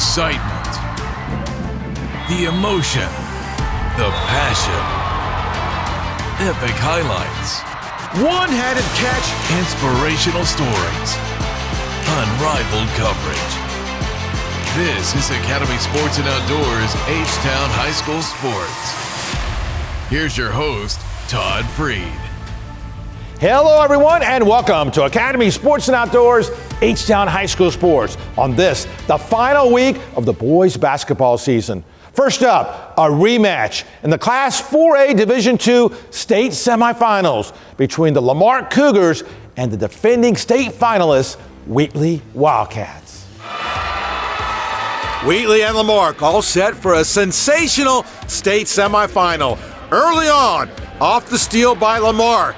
excitement, the emotion, the passion, epic highlights, one-handed catch, inspirational stories, unrivaled coverage. This is Academy Sports and Outdoors H-Town High School Sports. Here's your host, Todd Freed. Hello, everyone, and welcome to Academy Sports and Outdoors H-Town High School Sports on this, the final week of the boys basketball season. First up, a rematch in the Class 4A Division II state semifinals between the Marque Cougars and the defending state finalists, Wheatley Wildcats. Wheatley and Marque all set for a sensational state semifinal. Early on, off the steal by Marque.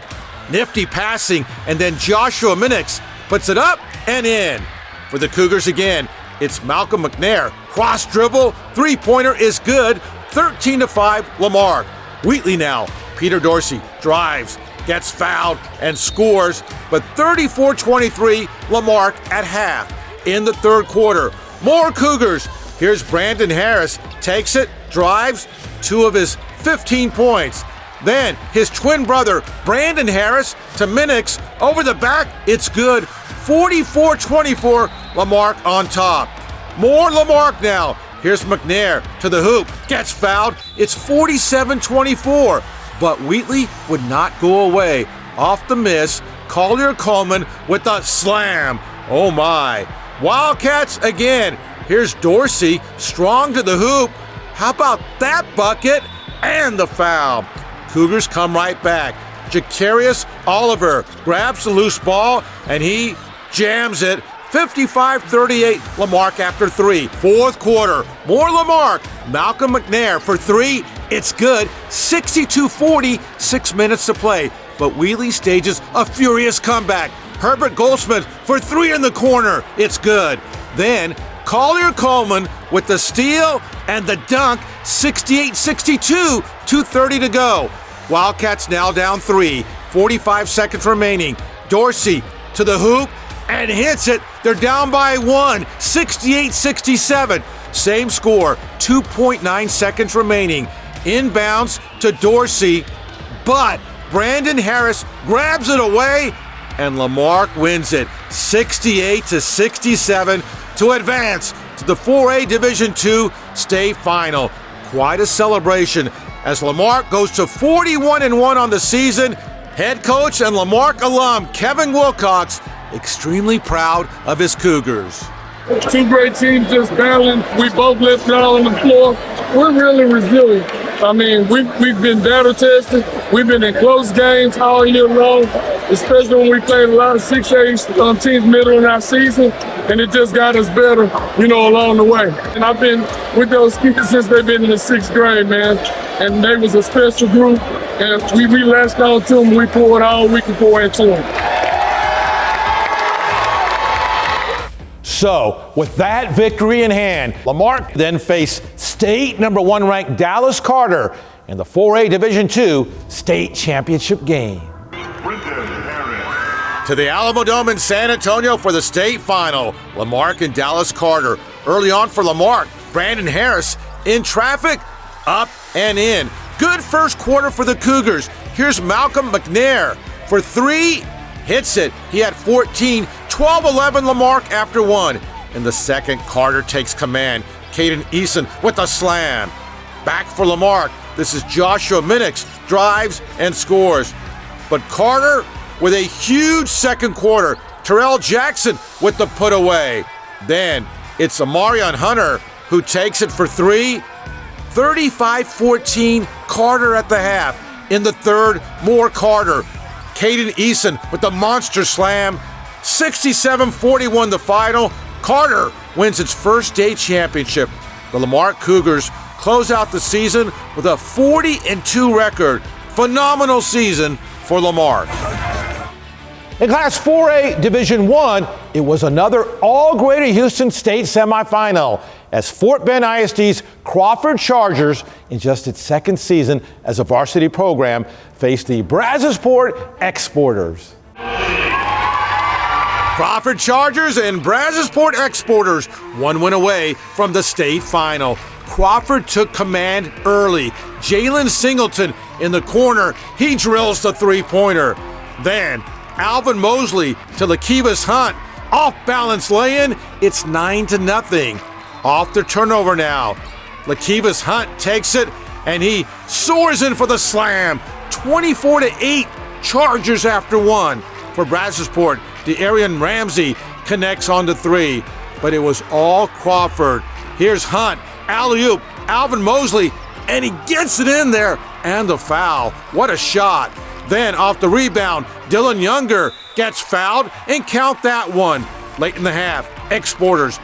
Nifty passing, and then Joshua Minix puts it up and in. For the Cougars again, it's Malcolm McNair. Cross dribble, three-pointer is good, 13-5 Marque. Wheatley now, Peter Dorsey drives, gets fouled, and scores, but 34-23 Marque at half. In the third quarter, more Cougars. Here's Brandon Harris, takes it, drives, 2 of his 15 points. Then his twin brother, Brandon Harris, to Minix, over the back, it's good. 44-24, Marque on top. More Marque now. Here's McNair to the hoop, gets fouled. It's 47-24, but Wheatley would not go away. Off the miss, Collier Coleman with the slam. Oh my. Wildcats again. Here's Dorsey, strong to the hoop. How about that bucket and the foul? Cougars come right back. Jacarius Oliver grabs the loose ball, and he jams it. 55-38 Marque after 3. Fourth quarter, more Marque. Malcolm McNair for 3. It's good. 62-40, 6 minutes to play. But Wheatley stages a furious comeback. Herbert Goldsmith for 3 in the corner. It's good. Then Collier Coleman with the steal and the dunk. 68-62, 2:30 to go. Wildcats now down 3, 45 seconds remaining. Dorsey to the hoop and hits it. They're down by 1, 68-67. Same score, 2.9 seconds remaining. Inbounds to Dorsey, but Brandon Harris grabs it away, and Marque wins it, 68-67 to advance to the 4A Division II state final. Quite a celebration as Marque goes to 41-1 on the season. Head coach and Marque alum Kevin Wilcox extremely proud of his Cougars. 2 great teams just battling. We both left it out on the floor. We're really resilient. I mean, we've been battle tested. We've been in close games all year long, especially when we played a lot of 6A teams middle in our season, and it just got us better, along the way. And I've been with those kids since they've been in the 6th grade, man, and they was a special group, and we latched on to them. We poured all we could pour into them. So, with that victory in hand, Marque then faced state number 1 ranked Dallas Carter in the 4A Division II state championship game. To the Alamo Dome in San Antonio for the state final, Marque and Dallas Carter. Early on for Marque, Brandon Harris in traffic, up and in. Good first quarter for the Cougars. Here's Malcolm McNair for 3, hits it. He had 14, 12-11 Marque after 1. In the second, Carter takes command. Caden Eason with a slam. Back for Marque. This is Joshua Minix, drives and scores. But Carter with a huge second quarter. Terrell Jackson with the put away. Then it's Amarion Hunter who takes it for 3. 35-14, Carter at the half. In the third, more Carter. Caden Eason with the monster slam. 67-41 the final. Carter wins its first state championship. The Marque Cougars close out the season with a 40-2 record. Phenomenal season for Marque. In Class 4A Division I, it was another all-Greater Houston State semifinal as Fort Bend ISD's Crawford Chargers, in just its second season as a varsity program, faced the Brazosport Exporters. Crawford Chargers and Brazosport Exporters, one win away from the state final. Crawford took command early. Jalen Singleton in the corner, he drills the three-pointer. Then Alvin Mosley to Lakevis Hunt. Off-balance lay-in, it's 9-0. Off the turnover now. Lakevis Hunt takes it, and he soars in for the slam. 24-8, Chargers after one. For Brazosport, De'Arian Ramsey connects on the three, but it was all Crawford. Here's Hunt, alley-oop, Alvin Mosley, and he gets it in there, and the foul. What a shot. Then off the rebound, Dylan Younger gets fouled, and count that one. Late in the half, Exporters.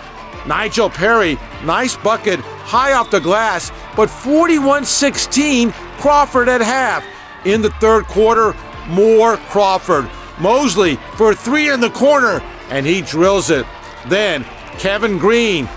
Nigel Perry, nice bucket, high off the glass, but 41-16, Crawford at half. In the third quarter, more Crawford. Mosley for a three in the corner, and he drills it. Then Kevin Green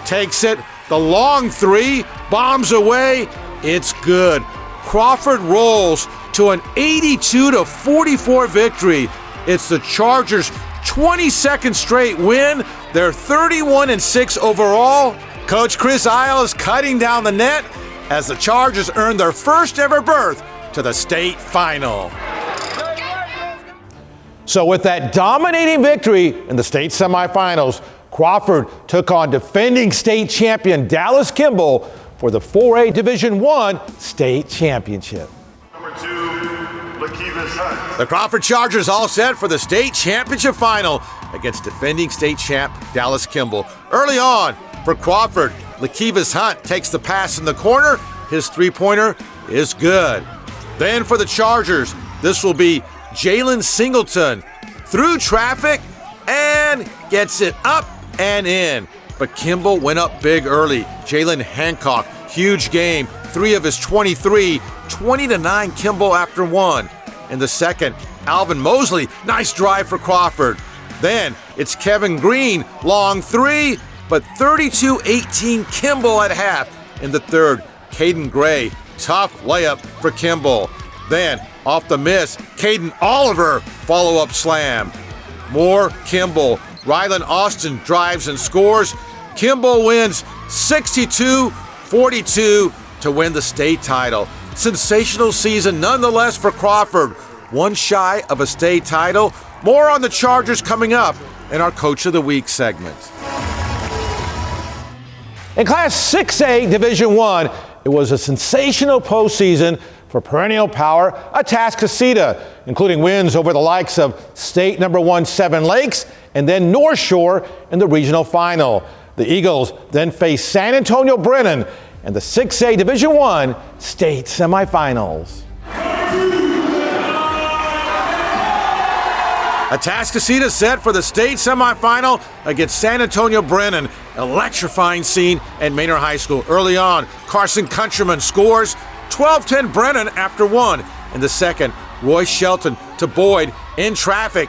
takes it, the long three, bombs away, it's good. Crawford rolls to an 82-44 victory. It's the Chargers' 22nd straight win. They're 31-6 overall. Coach Chris Isle is cutting down the net as the Chargers earn their first ever berth to the state final. So with that dominating victory in the state semifinals, Crawford took on defending state champion Dallas Kimball for the 4A Division I state championship. Number 2, Lakevis Hunt. The Crawford Chargers all set for the state championship final against defending state champ Dallas Kimball. Early on for Crawford, Lakevis Hunt takes the pass in the corner. His three-pointer is good. Then for the Chargers, this will be Jalen Singleton through traffic and gets it up and in. But Kimball went up big early. Jalen Hancock, huge game. 3 of his 23, 20-9 Kimball after one. In the second, Alvin Mosley, nice drive for Crawford. Then it's Kevin Green, long three, but 32-18 Kimball at half. In the third, Caden Gray, tough layup for Kimball. Then off the miss, Caden Oliver, follow-up slam. More Kimball. Rylan Austin drives and scores. Kimball wins 62-42 to win the state title. Sensational season nonetheless for Crawford. One shy of a state title. More on the Chargers coming up in our Coach of the Week segment. In Class 6A Division I, it was a sensational postseason for perennial power Atascocita, including wins over the likes of state number 1 Seven Lakes and then North Shore in the regional final. The Eagles then faced San Antonio Brennan in the 6A Division I state semifinals. Atascocita set for the state semifinal against San Antonio Brennan. Electrifying scene at Manor High School. Early on, Carson Countryman scores. 12-10 Brennan after one. In the second, Roy Shelton to Boyd in traffic.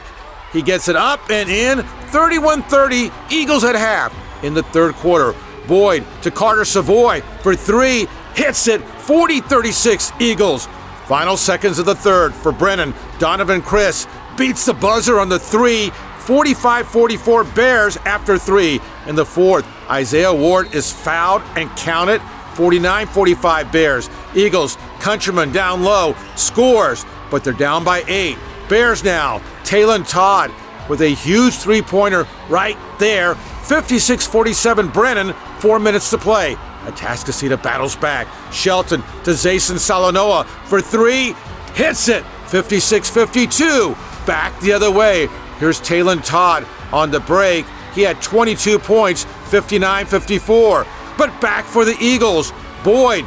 He gets it up and in. 31-30, Eagles at half. In the third quarter, Boyd to Carter Savoy for three. Hits it. 40-36 Eagles. Final seconds of the third for Brennan. Donovan Chris beats the buzzer on the three. 45-44 Bears after three. In the fourth, Isaiah Ward is fouled and counted. 49-45 Bears. Eagles, Countryman down low, scores, but they're down by 8. Bears now, Talon Todd with a huge three-pointer right there. 56-47 Brennan, 4 minutes to play. Atascocita battles back. Shelton to Zason Salanoa for three. Hits it. 56-52. Back the other way. Here's Talon Todd on the break. He had 22 points, 59-54. But back for the Eagles. Boyd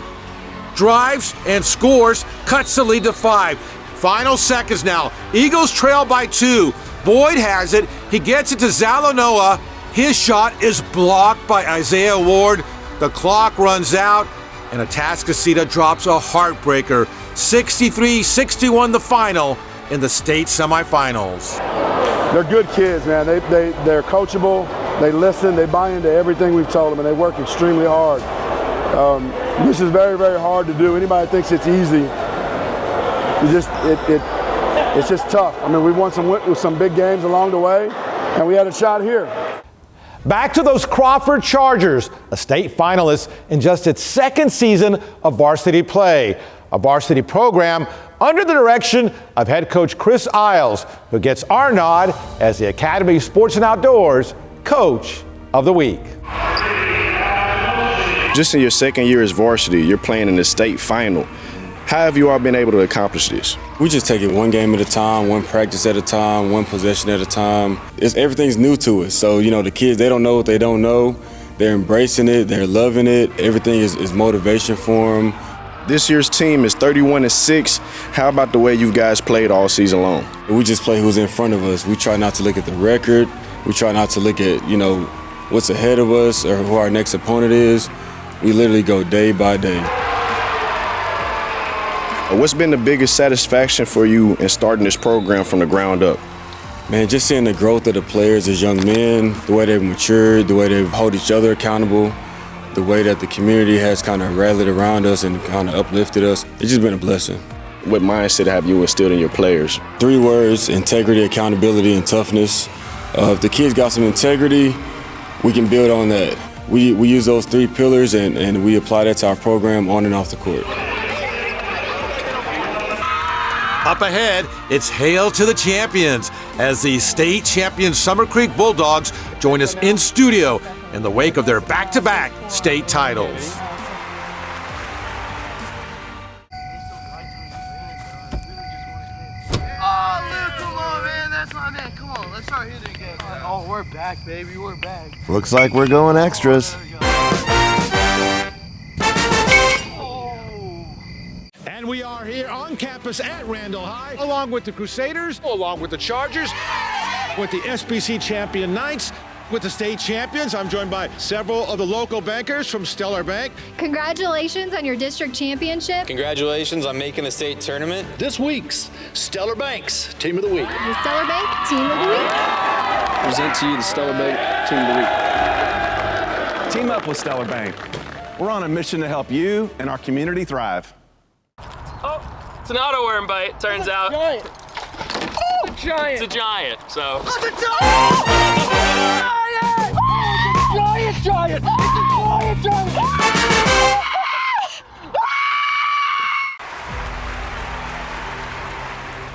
drives and scores, cuts the lead to 5. Final seconds now. Eagles trail by 2. Boyd has it. He gets it to Zalanoa. His shot is blocked by Isaiah Ward. The clock runs out, and Atascocita drops a heartbreaker. 63-61 the final in the state semifinals. They're good kids, man. They're coachable. They listen. They buy into everything we've told them, and they work extremely hard. This is very, very hard to do. Anybody that thinks it's easy, it's just tough. I mean, we won some big games along the way, and we had a shot here. Back to those Crawford Chargers, a state finalist in just its second season of varsity play, a varsity program under the direction of head coach Chris Isles, who gets our nod as the Academy Sports and Outdoors Coach of the Week. Just in your second year as varsity, you're playing in the state final. How have you all been able to accomplish this? We just take it one game at a time, one practice at a time, one possession at a time. Everything's new to us. So, the kids, they don't know what they don't know. They're embracing it. They're loving it. Everything is motivation for them. This year's team is 31-6. How about the way you guys played all season long? We just play who's in front of us. We try not to look at the record. We try not to look at, what's ahead of us or who our next opponent is. We literally go day by day. What's been the biggest satisfaction for you in starting this program from the ground up? Man, just seeing the growth of the players as young men, the way they've matured, the way they hold each other accountable, the way that the community has kind of rallied around us and kind of uplifted us. It's just been a blessing. What mindset have you instilled in your players? 3 words: integrity, accountability, and toughness. If the kids got some integrity, we can build on that. We use those 3 pillars and we apply that to our program on and off the court. Up ahead, it's Hail to the Champions as the state champion Summer Creek Bulldogs join us in studio in the wake of their back-to-back state titles. Oh, Luke, come on, man. That's my man. Come on, let's start hitting again. Oh, we're back, baby. We're back. Looks like we're going extras. And we are here on campus at Randall High, along with the Crusaders, along with the Chargers, with the SBC champion Knights, with the state champions. I'm joined by several of the local bankers from Stellar Bank. Congratulations on your district championship. Congratulations on making the state tournament. This week's Stellar Bank's Team of the Week. The Stellar Bank Team of the Week. Present to you the Stellar Bank Team of the Week. Team up with Stellar Bank. We're on a mission to help you and our community thrive. Oh, it's an auto worm bite, turns out. Giant. Oh, it's a giant. It's a giant, so. Oh, it's a giant! Oh, it's a giant! It's a giant!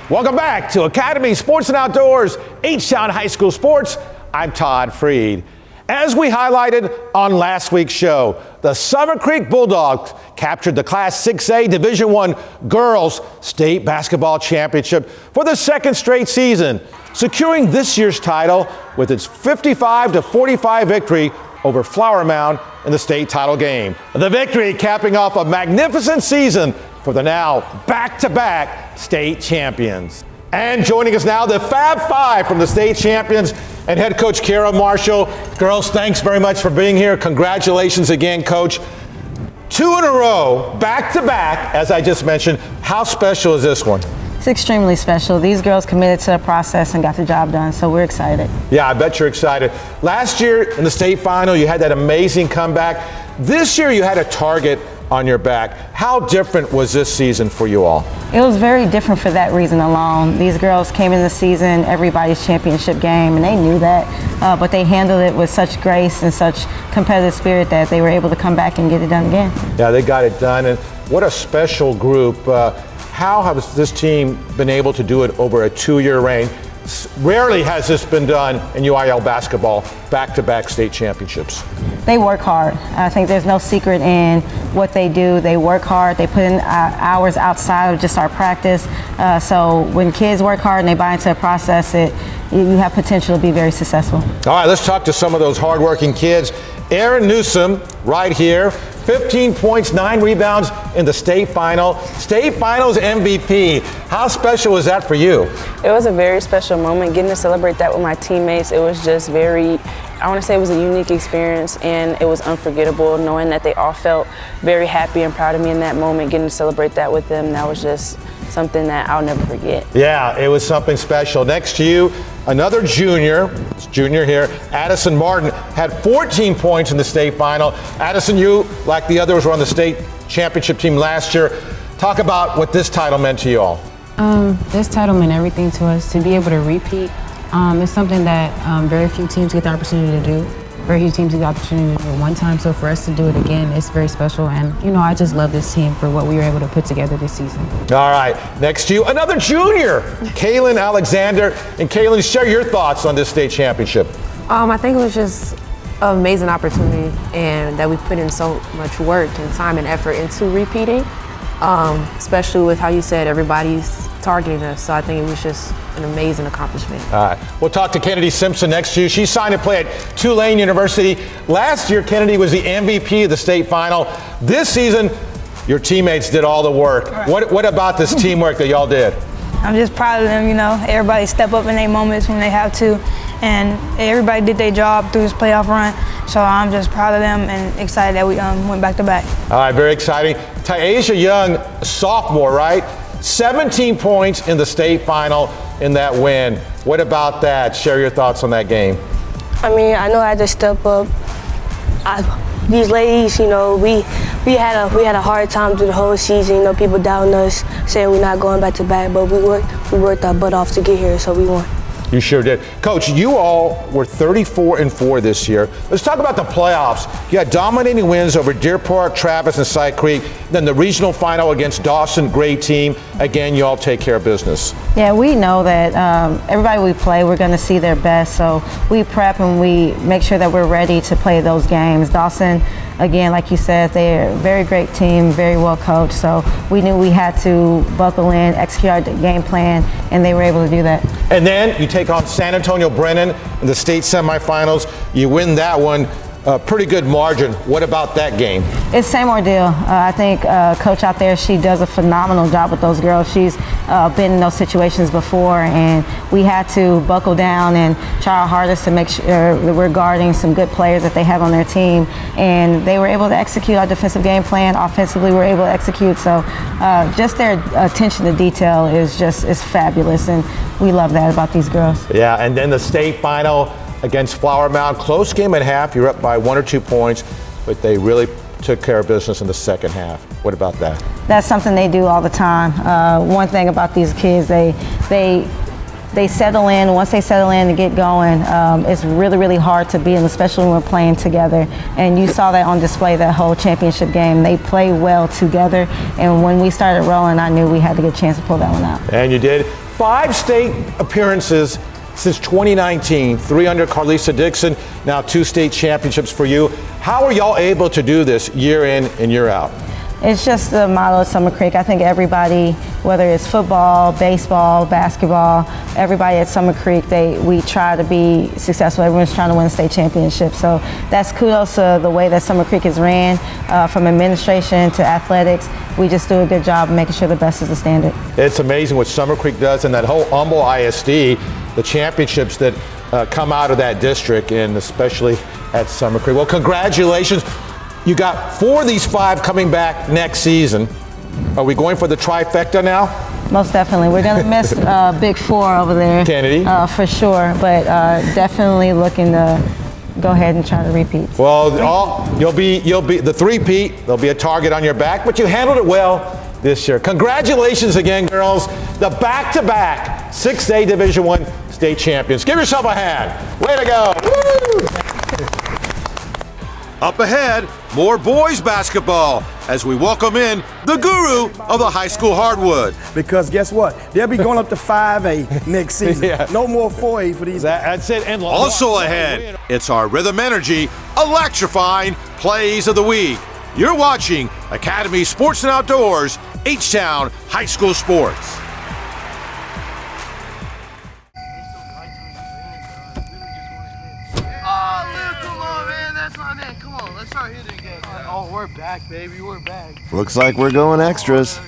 Welcome back to Academy Sports and Outdoors, H-Town High School Sports. I'm Todd Freed. As we highlighted on last week's show, the Summer Creek Bulldogs captured the Class 6A Division I Girls State Basketball Championship for the second straight season, securing this year's title with its 55-45 victory over Flower Mound in the state title game. The victory capping off a magnificent season for the now back-to-back state champions. And joining us now, the Fab Five from the state champions and head coach Kara Marshall. Girls, thanks very much for being here. Congratulations again, Coach. 2 in a row, back-to-back, as I just mentioned. How special is this one? It's extremely special. These girls committed to the process and got the job done, so we're excited. Yeah, I bet you're excited. Last year in the state final, you had that amazing comeback. This year you had a target on your back. How different was this season for you all? It was very different for that reason alone. These girls came in the season, everybody's championship game, and they knew that, but they handled it with such grace and such competitive spirit that they were able to come back and get it done again. Yeah, they got it done, and what a special group. How has this team been able to do it over a 2-year reign? Rarely has this been done in UIL basketball, back-to-back state championships. They work hard. I think there's no secret in what they do. They work hard. They put in hours outside of just our practice. So when kids work hard and they buy into the process, you have potential to be very successful. All right, let's talk to some of those hardworking kids. Aaron Newsom, right here, 15 points, 9 rebounds in the state final. State finals MVP. How special was that for you? It was a very special moment. Getting to celebrate that with my teammates, it was just very, I want to say it was a unique experience, and it was unforgettable knowing that they all felt very happy and proud of me in that moment. Getting to celebrate that with them, that was just something that I'll never forget. Yeah, it was something special. Next to you, another junior here, Addison Martin, had 14 points in the state final. Addison, you, like the others, were on the state championship team last year. Talk about what this title meant to you all. This title meant everything to us. To be able to repeat It's something that very few teams get the opportunity to do. Very few teams get the opportunity to do it one time, so for us to do it again, it's very special. And, you know, I just love this team for what we were able to put together this season. All right, next to you, another junior, Kaylin Alexander. And Kaylin, share your thoughts on this state championship. I think it was just an amazing opportunity, and that we put in so much work and time and effort into repeating, especially with how you said everybody's targeting us. So I think it was just an amazing accomplishment. All right, we'll talk to Kennedy Simpson next to you. She signed to play at Tulane University. Last year, Kennedy was the MVP of the state final. This season, your teammates did all the work. Right. What about this teamwork that y'all did? I'm just proud of them, you know. Everybody step up in their moments when they have to, and everybody did their job through this playoff run. So I'm just proud of them and excited that we went back to back. All right, very exciting. Taisha Young, sophomore, right? 17 points in the state final in that win. What about that? Share your thoughts on that game. I mean, I know I had to step up. These ladies, you know, we had a hard time through the whole season. You know, people doubting us, saying we're not going back to back, but we worked our butt off to get here, so we won. You sure did. Coach, you all were 34-4 this year. Let's talk about the playoffs. You had dominating wins over Deer Park, Travis, and Side Creek. Then the regional final against Dawson, great team. Again, you all take care of business. Yeah, we know that everybody we play, we're going to see their best. So we prep and we make sure that we're ready to play those games. Dawson, again, like you said, they're a very great team, very well coached. So we knew we had to buckle in, execute our game plan, and they were able to do that. And then you take on San Antonio Brennan in the state semifinals. You win that one. Pretty good margin. What about that game? It's same ordeal. I think coach out there, she does a phenomenal job with those girls. She's been in those situations before, and we had to buckle down and try our hardest to make sure that we're guarding some good players that they have on their team. And they were able to execute our defensive game plan. Offensively, we were able to execute. So just their attention to detail is fabulous, and we love that about these girls. Yeah, and then the state final against Flower Mound. Close game at half. You're up by 1 or 2 points, but they really took care of business in the second half. What about that? That's something they do all the time. One thing about these kids, they settle in. Once they settle in and get going, it's really, really hard to be in, especially when we're playing together. And you saw that on display that whole championship game. They play well together, and when we started rolling, I knew we had to get a chance to pull that one out. And you did. 5 state appearances since 2019, 3 under Carlisa Dixon, now 2 state championships for you. How are y'all able to do this year in and year out? It's just the model of Summer Creek. I think everybody, whether it's football, baseball, basketball, everybody at Summer Creek, we try to be successful. Everyone's trying to win a state championship. So that's kudos to the way that Summer Creek is ran, from administration to athletics. We just do a good job of making sure the best is the standard. It's amazing what Summer Creek does, and that whole Humble ISD, the championships that come out of that district, and especially at Summer Creek. Well, congratulations. You got 4 of these 5 coming back next season. Are we going for the trifecta now? Most definitely. We're going to miss Big 4 over there. Kennedy? For sure, but definitely looking to go ahead and try to repeat. Well, you'll be the three-peat. There'll be a target on your back, but you handled it well this year. Congratulations again, girls. The back-to-back 6A Division I state champions. Give yourself a hand. Way to go. Woo! Up ahead, more boys basketball as we welcome in the guru of the high school hardwood. Because guess what? They'll be going up to 5A next season. Yeah. No more 4A for these. That's it. And also ahead, it's our Rhythm Energy electrifying plays of the week. You're watching Academy Sports and Outdoors, H-Town High School Sports. Oh, we're back, baby. We're back. Looks like we're going extras.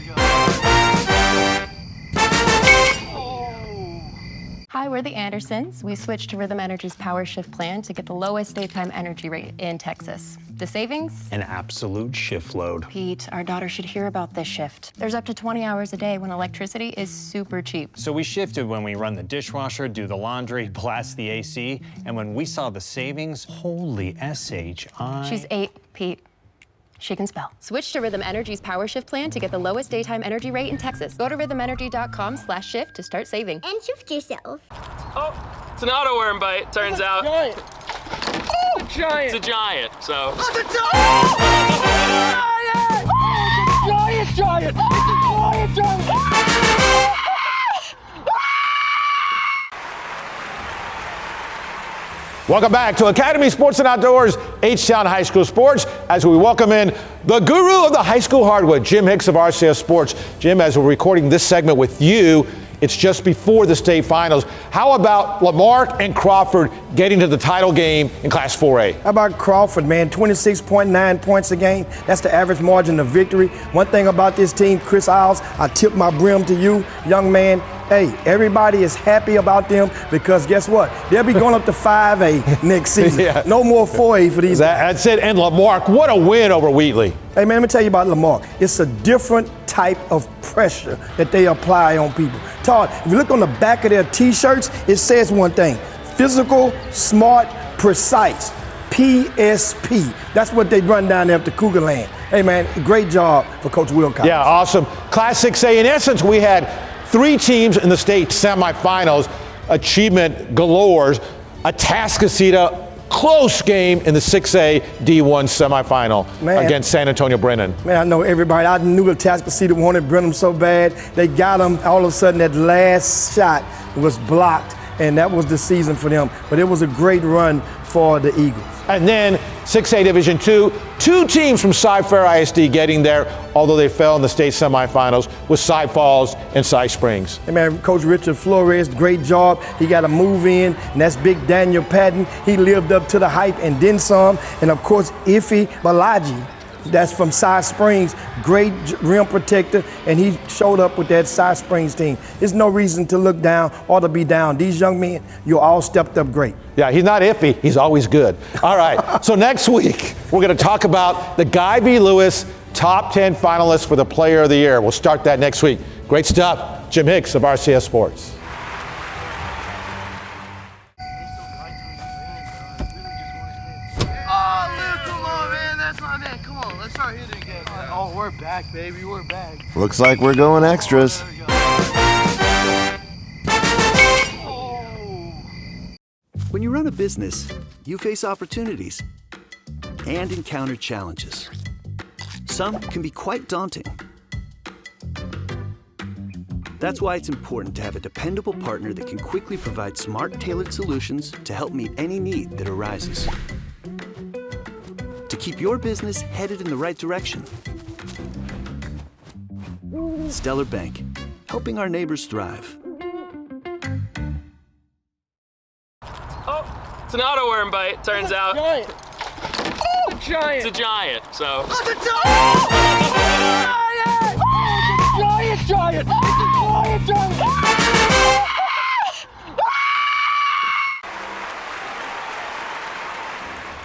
Hi, we're the Andersons. We switched to Rhythm Energy's Power Shift plan to get the lowest daytime energy rate in Texas. The savings? An absolute shift load. Pete, our daughter should hear about this shift. There's up to 20 hours a day when electricity is super cheap. So we shifted when we run the dishwasher, do the laundry, blast the AC, and when we saw the savings, holy SHI. She's 8, Pete. She can spell. Switch to Rhythm Energy's Power Shift plan to get the lowest daytime energy rate in Texas. Go to rhythmenergy.com/shift to start saving. And shift yourself. Oh, it's an auto worm bite, turns out. Giant. Oh, giant. It's a giant, so. Oh, it's a giant! It's a giant! It's a giant! Welcome back to Academy Sports and Outdoors, H-Town High School Sports, as we welcome in the guru of the high school hardwood, Jim Hicks of RCS Sports. Jim, as we're recording this segment with you, it's just before the state finals. How about Marque and Crawford getting to the title game in Class 4A? How about Crawford, man? 26.9 points a game. That's the average margin of victory. One thing about this team, Chris Isles, I tip my brim to you, young man. Hey, everybody is happy about them because guess what? They'll be going up to 5A next season. Yeah. No more 4A for these guys. That's it. And Marque, what a win over Wheatley. Hey, man, let me tell you about Marque. It's a different type of pressure that they apply on people. Todd, if you look on the back of their T-shirts, it says one thing: physical, smart, precise. PSP. That's what they run down there at the Cougar Land. Hey, man, great job for Coach Wilcox. Yeah, awesome. Class 6A, in essence, we had 3 teams in the state semifinals, achievement galores. Atascocita, close game in the 6A D1 semifinal against San Antonio Brennan. Man, I know everybody. I knew Atascocita wanted Brenham so bad. They got him. All of a sudden, that last shot was blocked, and that was the season for them. But it was a great run for the Eagles. And then 6A Division II, 2 teams from Cy-Fair ISD getting there, although they fell in the state semifinals with Cy Falls and Cy Springs. Hey man, Coach Richard Flores, great job. He got a move in, and that's Big Daniel Patton. He lived up to the hype and then some. And of course, Ife Balaji, that's from Cy Springs, great rim protector, and he showed up with that Cy Springs team. There's no reason to look down or to be down. These young men, you all stepped up great. Yeah, he's not iffy, he's always good. All right, so next week, we're gonna talk about the Guy V. Lewis top 10 finalists for the Player of the Year. We'll start that next week. Great stuff. Jim Hicks of RCS Sports. Oh, we're back, baby. We're back. Looks like we're going extras. When you run a business, you face opportunities and encounter challenges. Some can be quite daunting. That's why it's important to have a dependable partner that can quickly provide smart, tailored solutions to help meet any need that arises. To keep your business headed in the right direction. Stellar Bank, helping our neighbors thrive. Oh, it's an auto worm bite, turns out. Giant. Oh, giant. It's a giant, so. Oh, it's a giant! Giant! It's a giant! It's a giant!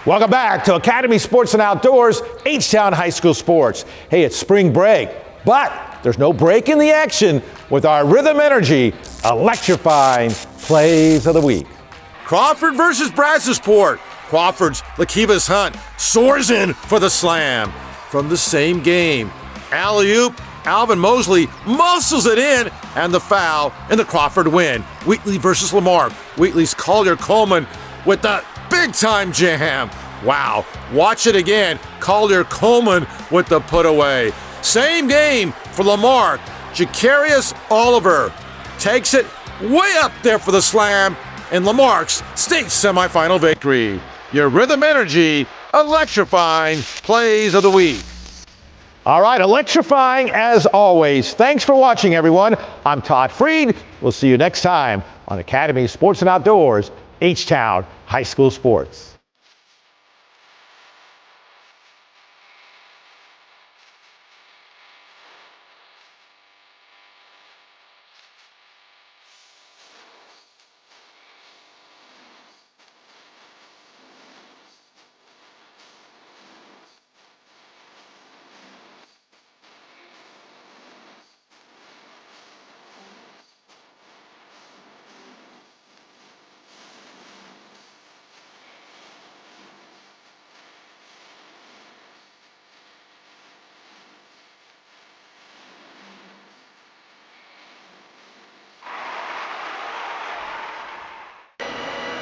Welcome back to Academy Sports and Outdoors, H-Town High School Sports. Hey, it's spring break, but there's no break in the action with our Rhythm Energy electrifying plays of the week. Crawford versus Brazosport. Crawford's Lakivas Hunt soars in for the slam. From the same game, alley-oop, Alvin Mosley muscles it in, and the foul, and the Crawford win. Wheatley versus Lamarck. Wheatley's Collier Coleman with the big-time jam. Wow, watch it again. Collier Coleman with the put away. Same game for Lamarck. Jacarius Oliver takes it way up there for the slam, and Lamarck's state semifinal victory. Your Rhythm Energy electrifying plays of the week. All right, electrifying as always. Thanks for watching, everyone. I'm Todd Freed. We'll see you next time on Academy Sports and Outdoors, H-Town High School Sports.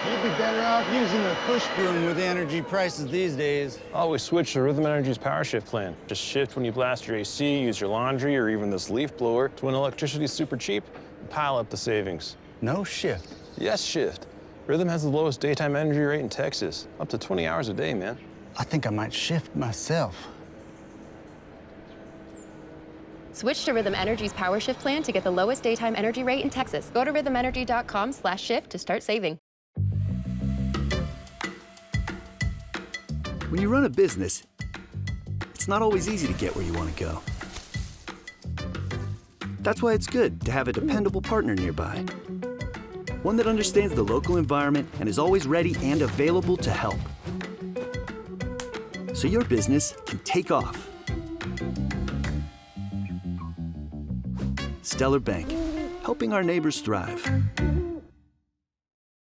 You'd be better off using a push broom with the energy prices these days. Always switch to Rhythm Energy's Power Shift plan. Just shift when you blast your AC, use your laundry, or even this leaf blower. So when electricity's super cheap, pile up the savings. No shift. Yes, shift. Rhythm has the lowest daytime energy rate in Texas. Up to 20 hours a day, man. I think I might shift myself. Switch to Rhythm Energy's Power Shift plan to get the lowest daytime energy rate in Texas. Go to rhythmenergy.com/shift to start saving. When you run a business, it's not always easy to get where you want to go. That's why it's good to have a dependable partner nearby. One that understands the local environment and is always ready and available to help. So your business can take off. Stellar Bank, helping our neighbors thrive.